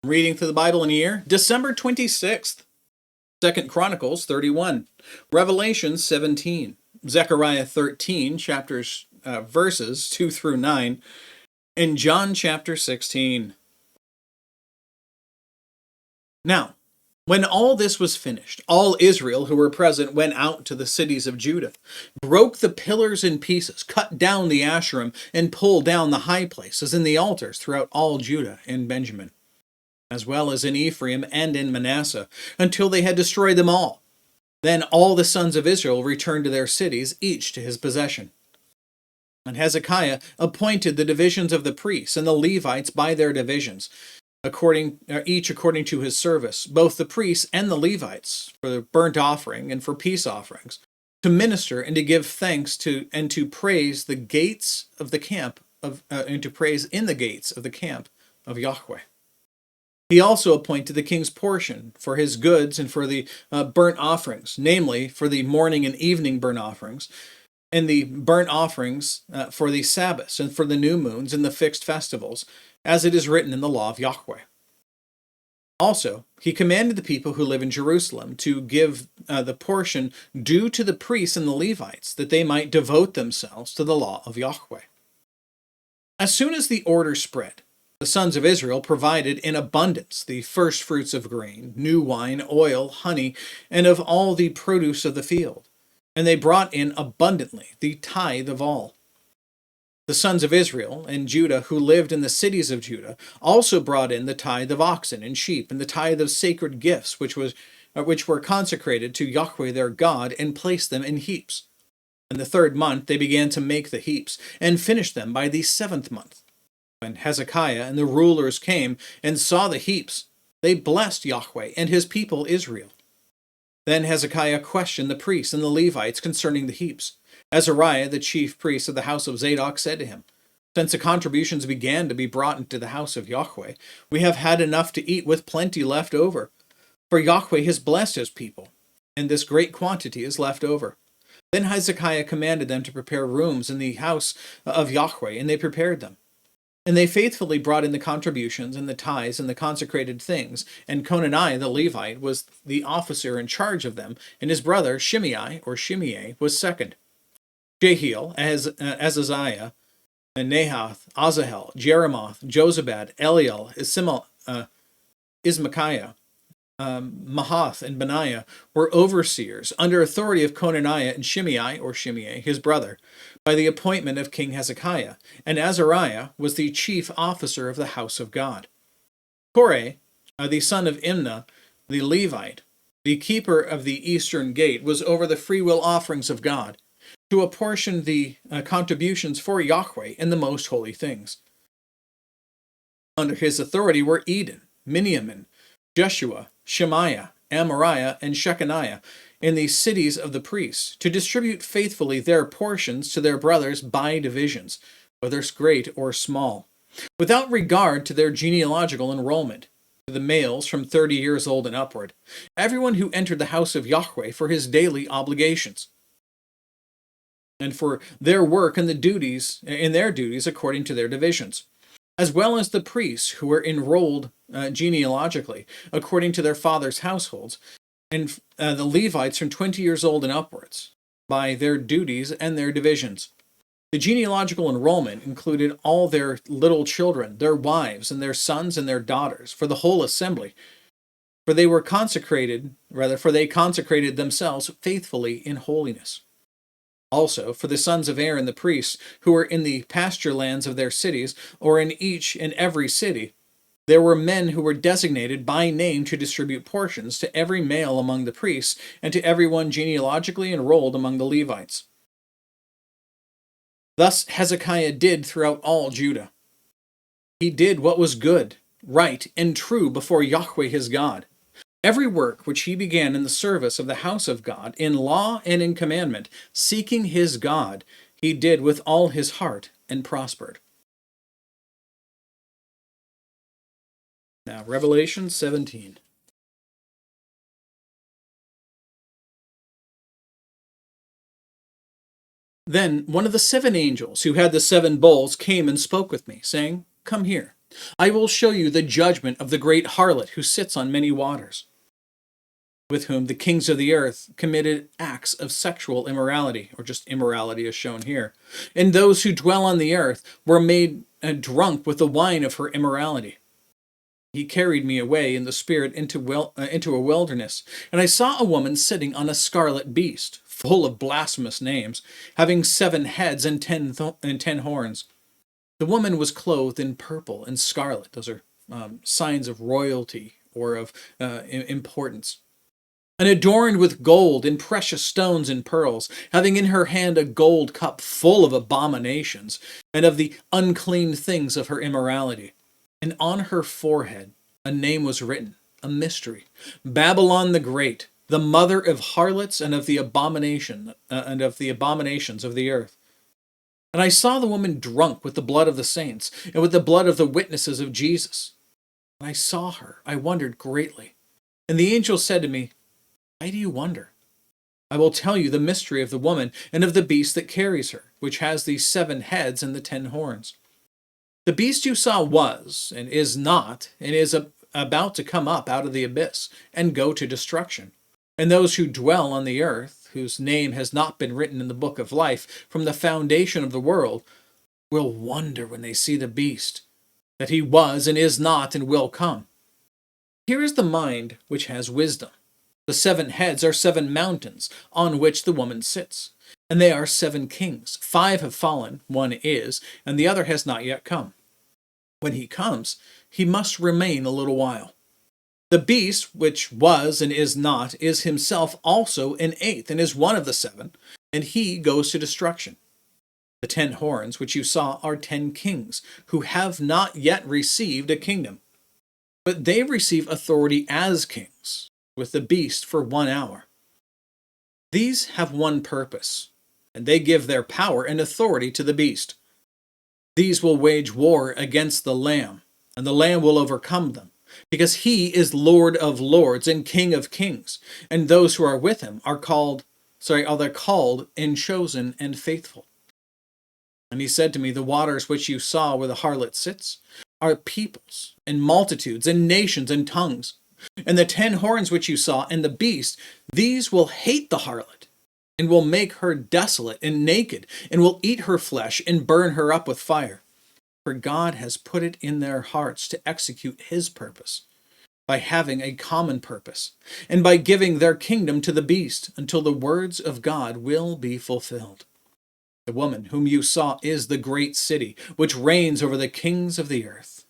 Reading through the Bible in a year, December 26th, 2 Chronicles 31, Revelation 17, Zechariah 13, verses 2 through 9, and John chapter 16. Now, when all this was finished, all Israel who were present went out to the cities of Judah, broke the pillars in pieces, cut down the Asherim, and pulled down the high places and the altars throughout all Judah and Benjamin, as well as in Ephraim and in Manasseh, until they had destroyed them all. Then all the sons of Israel returned to their cities, each to his possession. And Hezekiah appointed the divisions of the priests and the Levites by their divisions, each according to his service, both the priests and the Levites, for the burnt offering and for peace offerings, to minister and to give thanks to and to praise the gates of the camp of and to praise in the gates of the camp of Yahweh. He also appointed the king's portion for his goods and for the burnt offerings, namely for the morning and evening burnt offerings, and the burnt offerings for the Sabbaths and for the new moons and the fixed festivals, as it is written in the law of Yahweh. Also, he commanded the people who live in Jerusalem to give the portion due to the priests and the Levites, that they might devote themselves to the law of Yahweh. As soon as the order spread, the sons of Israel provided in abundance the first fruits of grain, new wine, oil, honey, and of all the produce of the field. And they brought in abundantly the tithe of all. The sons of Israel and Judah who lived in the cities of Judah also brought in the tithe of oxen and sheep, and the tithe of sacred gifts which were consecrated to Yahweh their God, and placed them in heaps. In the 3rd month they began to make the heaps, and finished them by the 7th month. When Hezekiah and the rulers came and saw the heaps, they blessed Yahweh and his people Israel. Then Hezekiah questioned the priests and the Levites concerning the heaps. Azariah, the chief priest of the house of Zadok, said to him, "Since the contributions began to be brought into the house of Yahweh, we have had enough to eat with plenty left over. For Yahweh has blessed his people, and this great quantity is left over." Then Hezekiah commanded them to prepare rooms in the house of Yahweh, and they prepared them. And they faithfully brought in the contributions and the tithes and the consecrated things, and Conaniah the Levite was the officer in charge of them, and his brother Shimei was second. Jehiel, Azaziah, and Nahath, Asahel, Jeremoth, Jozabad, Eliel, Ismachiah, Mahath, and Benaiah were overseers under authority of Conaniah and Shimei, his brother, by the appointment of King Hezekiah, and Azariah was the chief officer of the house of God. Korah, the son of Imnah, the Levite, the keeper of the eastern gate, was over the freewill offerings of God, to apportion the contributions for Yahweh in the most holy things. Under his authority were Eden, Miniamin, Jeshua, Shemaiah, Amariah, and Shechaniah in the cities of the priests, to distribute faithfully their portions to their brothers by divisions, whether great or small, without regard to their genealogical enrollment, to the males from 30 years old and upward, everyone who entered the house of Yahweh for his daily obligations, and for their work and their duties according to their divisions, as well as the priests who were enrolled genealogically according to their fathers' households, and the Levites from 20 years old and upwards, by their duties and their divisions. The genealogical enrollment included all their little children, their wives, and their sons and their daughters, for the whole assembly, for they consecrated themselves faithfully in holiness. Also, for the sons of Aaron the priests, who were in the pasture lands of their cities, or in each and every city, there were men who were designated by name to distribute portions to every male among the priests, and to everyone genealogically enrolled among the Levites. Thus Hezekiah did throughout all Judah. He did what was good, right, and true before Yahweh his God. Every work which he began in the service of the house of God, in law and in commandment, seeking his God, he did with all his heart and prospered. Now, Revelation 17. Then one of the 7 angels who had the 7 bowls came and spoke with me, saying, "Come here, I will show you the judgment of the great harlot who sits on many waters, with whom the kings of the earth committed acts of sexual immorality, or just immorality as shown here. And those who dwell on the earth were made drunk with the wine of her immorality. He carried me away in the spirit into a wilderness, and I saw a woman sitting on a scarlet beast, full of blasphemous names, having 7 heads and 10 horns. The woman was clothed in purple and scarlet. Those are signs of royalty or of importance. And adorned with gold and precious stones and pearls, having in her hand a gold cup full of abominations and of the unclean things of her immorality. And on her forehead a name was written, a mystery, Babylon the Great, the mother of harlots and of the abominations of the earth. And I saw the woman drunk with the blood of the saints and with the blood of the witnesses of Jesus. When I saw her, I wondered greatly. And the angel said to me, why do you wonder? I will tell you the mystery of the woman and of the beast that carries her, which has these 7 heads and the 10 horns. The beast you saw was, and is not, and is about to come up out of the abyss and go to destruction. And those who dwell on the earth, whose name has not been written in the book of life from the foundation of the world, will wonder when they see the beast, that he was and is not and will come. Here is the mind which has wisdom. The 7 heads are 7 mountains on which the woman sits, and they are 7 kings. 5 have fallen, 1 is, and the other has not yet come. When he comes, he must remain a little while. The beast, which was and is not, is himself also an 8th, and is one of the 7, and he goes to destruction. The 10 horns which you saw are 10 kings, who have not yet received a kingdom, but they receive authority as kings, with the beast for 1 hour. These have one purpose, and they give their power and authority to the beast. These will wage war against the Lamb, and the Lamb will overcome them, because he is Lord of lords and King of kings, and those who are with him are called and chosen and faithful. And he said to me, the waters which you saw where the harlot sits are peoples and multitudes and nations and tongues. And the 10 horns which you saw and the beast, these will hate the harlot, and will make her desolate and naked, and will eat her flesh and burn her up with fire. For God has put it in their hearts to execute his purpose, by having a common purpose, and by giving their kingdom to the beast, until the words of God will be fulfilled. The woman whom you saw is the great city, which reigns over the kings of the earth.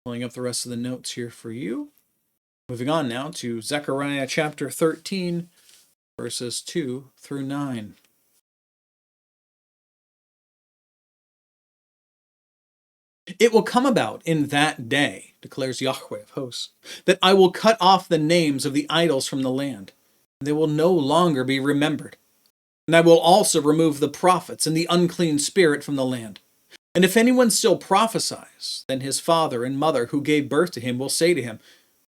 Pulling up the rest of the notes here for you. Moving on now to Zechariah chapter 13, verses 2 through 9. It will come about in that day, declares Yahweh of hosts, that I will cut off the names of the idols from the land, and they will no longer be remembered. And I will also remove the prophets and the unclean spirit from the land. And if anyone still prophesies, then his father and mother who gave birth to him will say to him,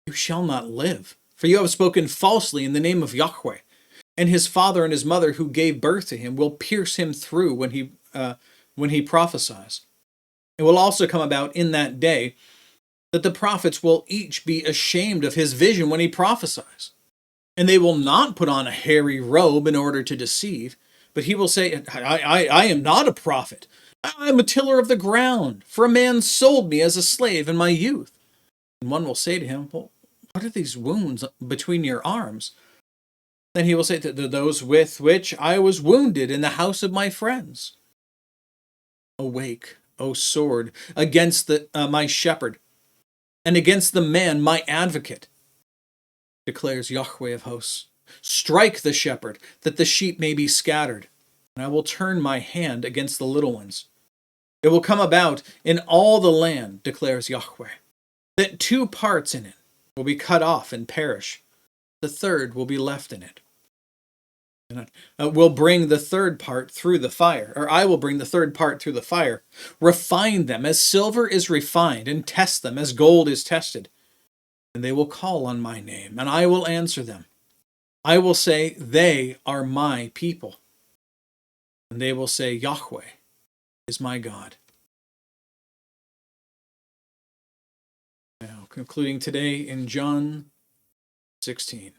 you shall not live, for you have spoken falsely in the name of Yahweh. And his father and his mother who gave birth to him will pierce him through when he prophesies. It will also come about in that day that the prophets will each be ashamed of his vision when he prophesies. And they will not put on a hairy robe in order to deceive, but he will say, I am not a prophet. I am a tiller of the ground, for a man sold me as a slave in my youth. And one will say to him, well, what are these wounds between your arms? Then he will say, those with which I was wounded in the house of my friends. Awake, O sword, against my shepherd, and against the man, my advocate, declares Yahweh of hosts. Strike the shepherd, that the sheep may be scattered, and I will turn my hand against the little ones. It will come about in all the land, declares Yahweh, that 2 parts in it will be cut off and perish. The third will be left in it. And I will bring the third part through the fire, refine them as silver is refined, and test them as gold is tested. And they will call on my name, and I will answer them. I will say, they are my people. And they will say, Yahweh, is my God. Now, concluding today in John 16.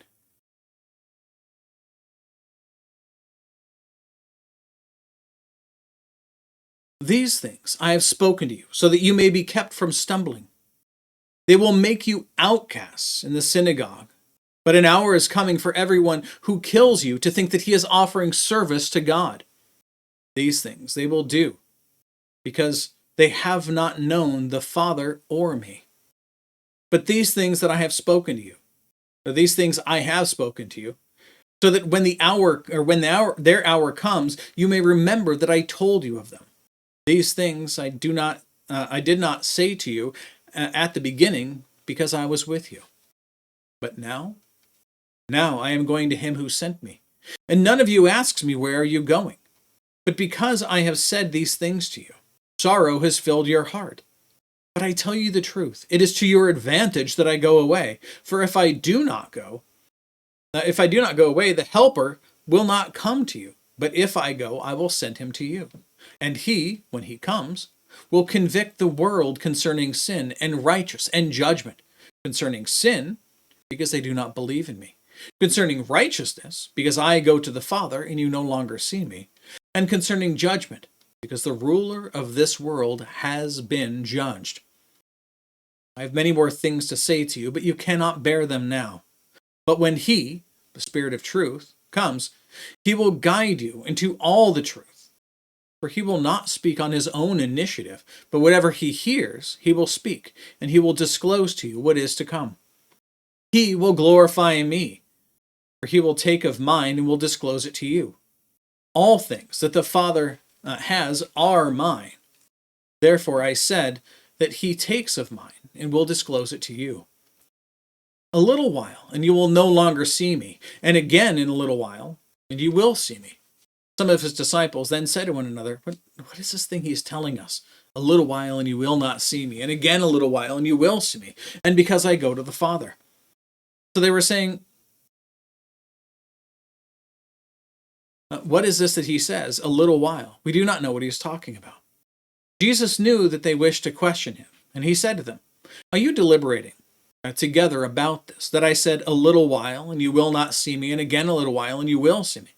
These things I have spoken to you, so that you may be kept from stumbling. They will make you outcasts in the synagogue, but an hour is coming for everyone who kills you to think that he is offering service to God. These things they will do, because they have not known the Father or me. But these things that I have spoken to you, or these things I have spoken to you, so that when their hour comes, you may remember that I told you of them. These things I did not say to you at the beginning, because I was with you. But now I am going to him who sent me, and none of you asks me, where are you going? But because I have said these things to you, sorrow has filled your heart. But I tell you the truth, it is to your advantage that I go away. For if I do not go away, the Helper will not come to you. But if I go, I will send him to you. And he, when he comes, will convict the world concerning sin and righteousness and judgment. Concerning sin, because they do not believe in me. Concerning righteousness, because I go to the Father and you no longer see me. And concerning judgment, because the ruler of this world has been judged. I have many more things to say to you, but you cannot bear them now. But when he, the Spirit of truth, comes, he will guide you into all the truth. For he will not speak on his own initiative, but whatever he hears, he will speak, and he will disclose to you what is to come. He will glorify me, for he will take of mine and will disclose it to you. All things that the Father has are mine. Therefore I said that he takes of mine and will disclose it to you. A little while, and you will no longer see me, and again in a little while, and you will see me. Some of his disciples then said to one another, What is this thing he is telling us? A little while, and you will not see me, and again a little while, and you will see me, and because I go to the Father. So they were saying, what is this that he says? A little while. We do not know what he is talking about. Jesus knew that they wished to question him, and he said to them, Are you deliberating together about this, that I said a little while, and you will not see me, and again a little while, and you will see me?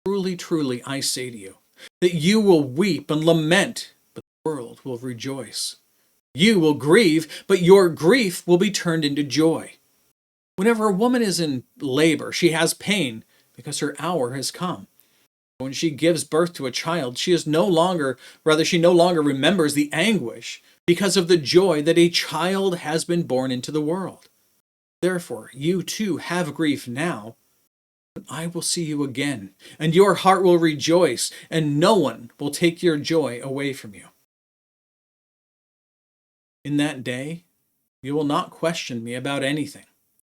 Truly, truly, I say to you, that you will weep and lament, but the world will rejoice. You will grieve, but your grief will be turned into joy. Whenever a woman is in labor, she has pain, because her hour has come. When she gives birth to a child, she no longer remembers the anguish because of the joy that a child has been born into the world. Therefore, you too have grief now, but I will see you again, and your heart will rejoice, and no one will take your joy away from you. In that day, you will not question me about anything.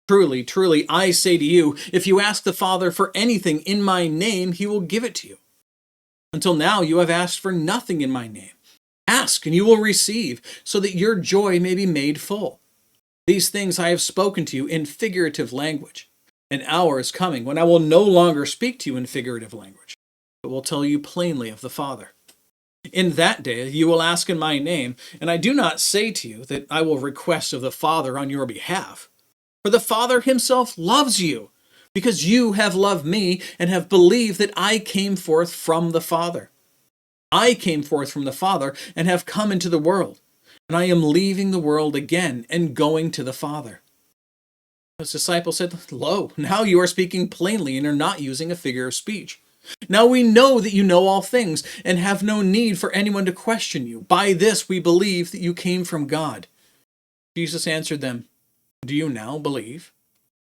Truly, truly, I say to you, if you ask the Father for anything in my name, he will give it to you. Until now, you have asked for nothing in my name. Ask, and you will receive, so that your joy may be made full. These things I have spoken to you in figurative language. An hour is coming when I will no longer speak to you in figurative language, but will tell you plainly of the Father. In that day you will ask in my name, and I do not say to you that I will request of the Father on your behalf. For the Father himself loves you, because you have loved me and have believed that I came forth from the Father. I came forth from the Father and have come into the world, and I am leaving the world again and going to the Father. His disciples said, Lo, now you are speaking plainly and are not using a figure of speech. Now we know that you know all things and have no need for anyone to question you. By this we believe that you came from God. Jesus answered them, Do you now believe?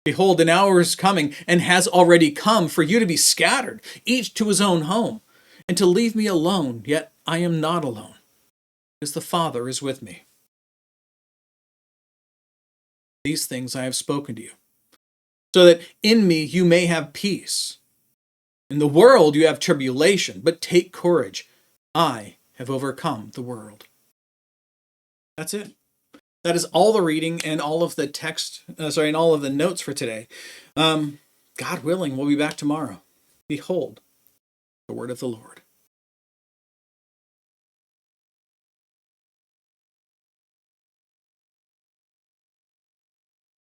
Behold, an hour is coming and has already come for you to be scattered, each to his own home, and to leave me alone, yet I am not alone, because the Father is with me. These things I have spoken to you, so that in me you may have peace. In the world you have tribulation, but take courage. I have overcome the world. That's it. That is all the reading and all of the and all of the notes for today. God willing, we'll be back tomorrow. Behold, the word of the Lord.